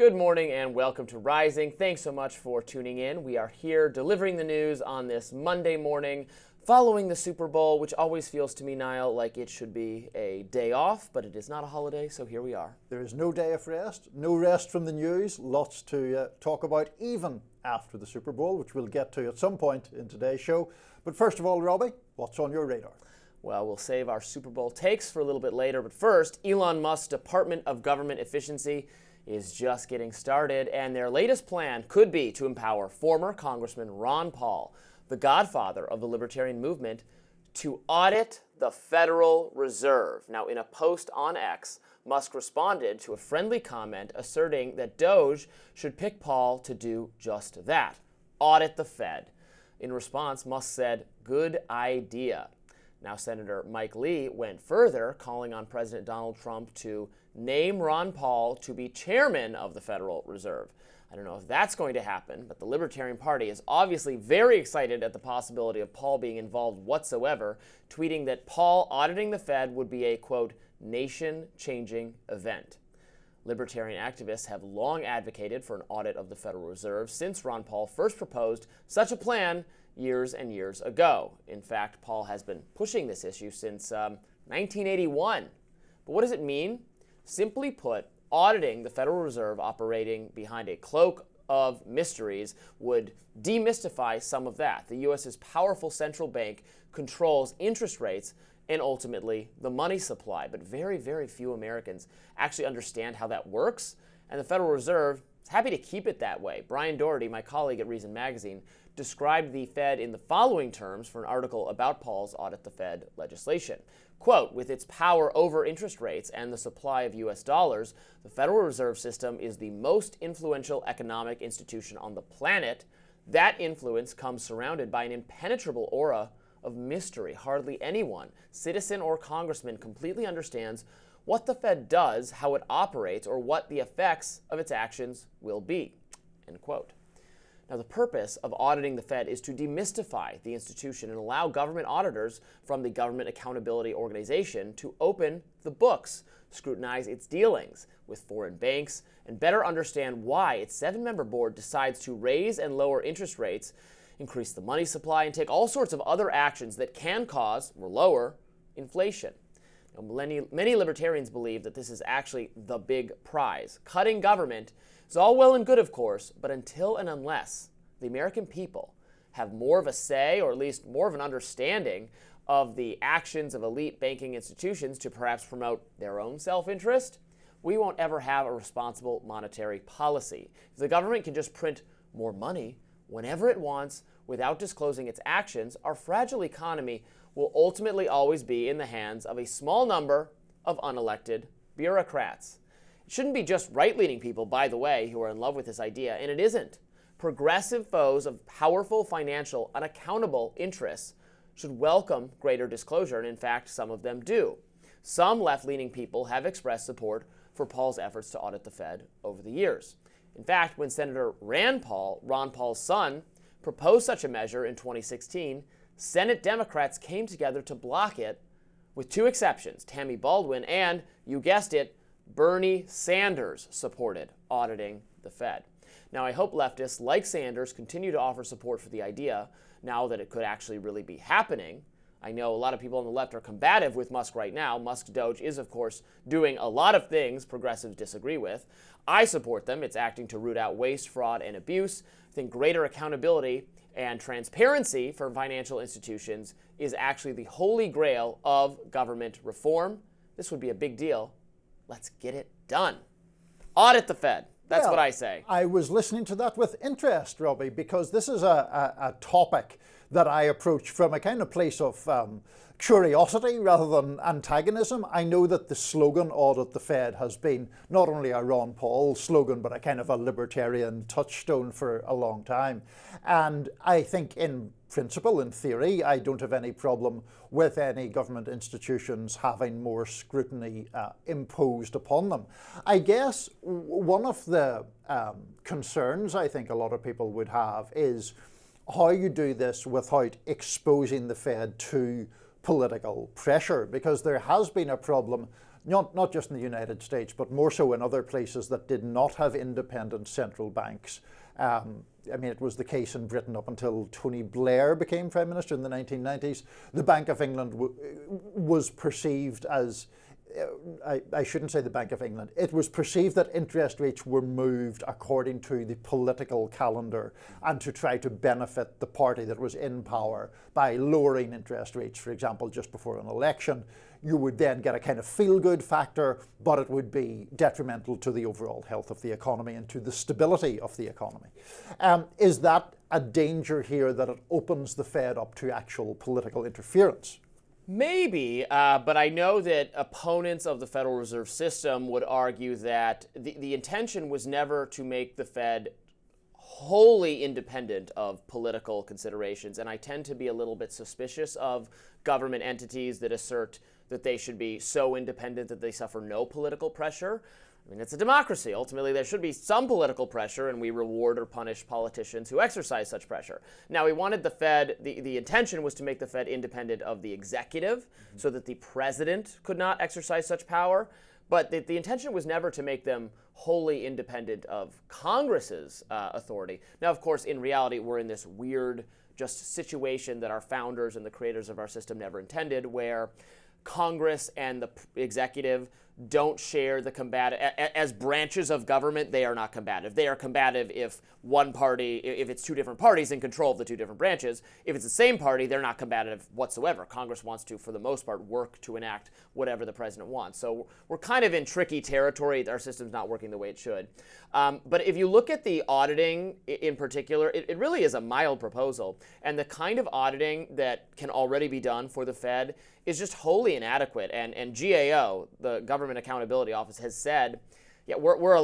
Good morning and welcome to Rising. Thanks so much for tuning in. We are here delivering the news on this Monday morning following the Super Bowl, which always feels to me, Niall, like it should be a day off, but it is not a holiday, so here we are. There is no day of rest, no rest from the news, lots to talk about even after the Super Bowl, which we'll get to at some point in today's show. But first of all, Robby, what's on your radar? Well, we'll save our Super Bowl takes for a little bit later, but first, Elon Musk's Department of Government Efficiency is just getting started, and their latest plan could be to empower former Congressman Ron Paul, the godfather of the Libertarian movement, to audit the Federal Reserve. Now, in a post on X, Musk responded to a friendly comment asserting that DOGE should pick Paul to do just that, audit the Fed. In response, Musk said, "Good idea." Now, Senator Mike Lee went further, calling on President Donald Trump to name Ron Paul to be chairman of the Federal Reserve. I don't know if that's going to happen, but the Libertarian Party is obviously very excited at the possibility of Paul being involved whatsoever, tweeting that Paul auditing the Fed would be a, quote, nation-changing event. Libertarian activists have long advocated for an audit of the Federal Reserve since Ron Paul first proposed such a plan years and years ago. In fact, Paul has been pushing this issue since 1981. But what does it mean? Simply put, auditing the Federal Reserve operating behind a cloak of mysteries would demystify some of that. The U.S.'s powerful central bank controls interest rates and ultimately the money supply. But very, very few Americans actually understand how that works, and the Federal Reserve is happy to keep it that way. Brian Doherty, my colleague at Reason Magazine, described the Fed in the following terms for an article about Paul's Audit the Fed legislation. Quote, with its power over interest rates and the supply of U.S. dollars, the Federal Reserve System is the most influential economic institution on the planet. That influence comes surrounded by an impenetrable aura of mystery. Hardly anyone, citizen or congressman, completely understands what the Fed does, how it operates, or what the effects of its actions will be. End quote. Now, the purpose of auditing the Fed is to demystify the institution and allow government auditors from the Government Accountability Organization to open the books, scrutinize its dealings with foreign banks, and better understand why its 7-member board decides to raise and lower interest rates, increase the money supply, and take all sorts of other actions that can cause or lower inflation. Now, many libertarians believe that this is actually the big prize. Cutting government is all well and good, of course, but until and unless the American people have more of a say, or at least more of an understanding of the actions of elite banking institutions to perhaps promote their own self-interest, we won't ever have a responsible monetary policy. If the government can just print more money whenever it wants without disclosing its actions, our fragile economy will ultimately always be in the hands of a small number of unelected bureaucrats. It shouldn't be just right-leaning people, by the way, who are in love with this idea, and it isn't. Progressive foes of powerful financial, unaccountable interests should welcome greater disclosure, and in fact, some of them do. Some left-leaning people have expressed support for Paul's efforts to audit the Fed over the years. In fact, when Senator Ron Paul's son, proposed such a measure in 2016, Senate Democrats came together to block it, with two exceptions. Tammy Baldwin and, you guessed it, Bernie Sanders supported auditing the Fed. Now, I hope leftists like Sanders continue to offer support for the idea now that it could actually really be happening. I know a lot of people on the left are combative with Musk right now. Musk DOGE is, of course, doing a lot of things progressives disagree with. I support them. It's acting to root out waste, fraud, and abuse. I think greater accountability and transparency for financial institutions is actually the holy grail of government reform. This would be a big deal. Let's get it done. Audit the Fed. That's what I say. I was listening to that with interest, Robby, because this is a topic that I approach from a kind of place of curiosity rather than antagonism. I know that the slogan Audit the Fed has been not only a Ron Paul slogan, but a kind of a libertarian touchstone for a long time. And I think in principle, in theory, I don't have any problem with any government institutions having more scrutiny imposed upon them. I guess one of the concerns I think a lot of people would have is how you do this without exposing the Fed to political pressure, because there has been a problem not just in the United States, but more so in other places that did not have independent central banks. I mean, it was the case in Britain up until Tony Blair became Prime Minister in the 1990s. The Bank of England was perceived as, I shouldn't say the Bank of England, it was perceived that interest rates were moved according to the political calendar and to try to benefit the party that was in power by lowering interest rates, for example, just before an election. You would then get a kind of feel-good factor, but it would be detrimental to the overall health of the economy and to the stability of the economy. Is that a danger here, that it opens the Fed up to actual political interference? Maybe, but I know that opponents of the Federal Reserve System would argue that the intention was never to make the Fed wholly independent of political considerations, and I tend to be a little bit suspicious of government entities that assert that they should be so independent that they suffer no political pressure. I mean, it's a democracy. Ultimately, there should be some political pressure, and we reward or punish politicians who exercise such pressure. Now, we wanted the Fed, the intention was to make the Fed independent of the executive so that the president could not exercise such power. But the intention was never to make them wholly independent of Congress's authority. Now, of course, in reality, we're in this weird just situation that our founders and the creators of our system never intended, where Congress and the executive don't share the combative, as branches of government, they are not combative. They are combative if one party, if it's two different parties in control of the two different branches. If it's the same party, they're not combative whatsoever. Congress wants to, for the most part, work to enact whatever the president wants. So we're kind of in tricky territory. Our system's not working the way it should. But if you look at the auditing in particular, it really is a mild proposal. And the kind of auditing that can already be done for the Fed is just wholly inadequate. And GAO, the Government Accountability Office, has said, yeah, we're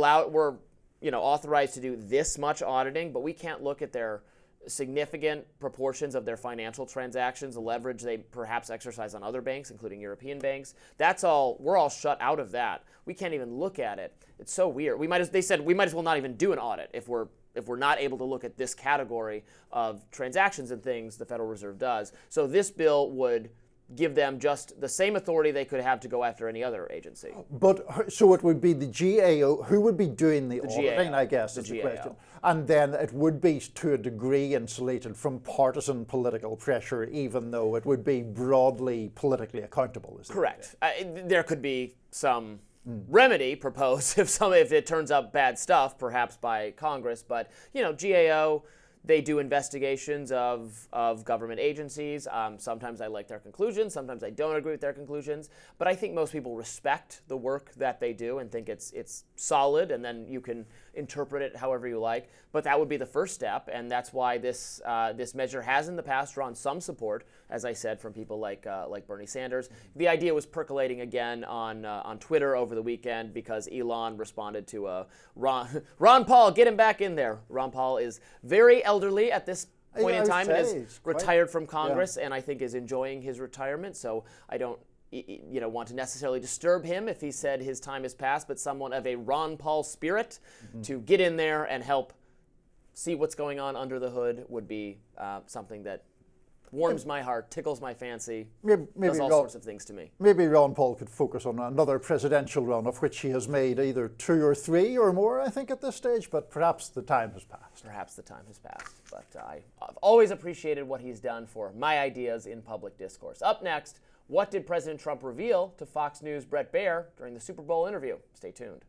authorized to do this much auditing, but we can't look at their significant proportions of their financial transactions, the leverage they perhaps exercise on other banks, including European banks. That's all, we're all shut out of that. We can't even look at it. It's so weird. They said we might as well not even do an audit if we're not able to look at this category of transactions and things the Federal Reserve does. So this bill would give them just the same authority they could have to go after any other agency. But so it would be the GAO who would be doing the auditing, GAO, I guess, is the question. And then it would be to a degree insulated from partisan political pressure, even though it would be broadly politically accountable. Is correct. There could be some remedy proposed if it turns up bad stuff, perhaps by Congress. But GAO, they do investigations of government agencies. Sometimes I like their conclusions. Sometimes I don't agree with their conclusions. But I think most people respect the work that they do and think it's solid, and then you can interpret it however you like. But that would be the first step, and that's why this measure has in the past drawn some support, as I said, from people like Bernie Sanders. The idea was percolating again on Twitter over the weekend because Elon responded to Ron Paul, get him back in there. Ron Paul is very elderly at this point in time, and is retired from Congress, and I think is enjoying his retirement. So I don't want to necessarily disturb him if he said his time has passed, but someone of a Ron Paul spirit to get in there and help see what's going on under the hood would be something that warms my heart, tickles my fancy, does all sorts of things to me. Maybe Ron Paul could focus on another presidential run, of which he has made either 2 or 3 or more, I think, at this stage, but perhaps the time has passed. Perhaps the time has passed, but I've always appreciated what he's done for my ideas in public discourse. Up next, what did President Trump reveal to Fox News' Bret Baier during the Super Bowl interview? Stay tuned.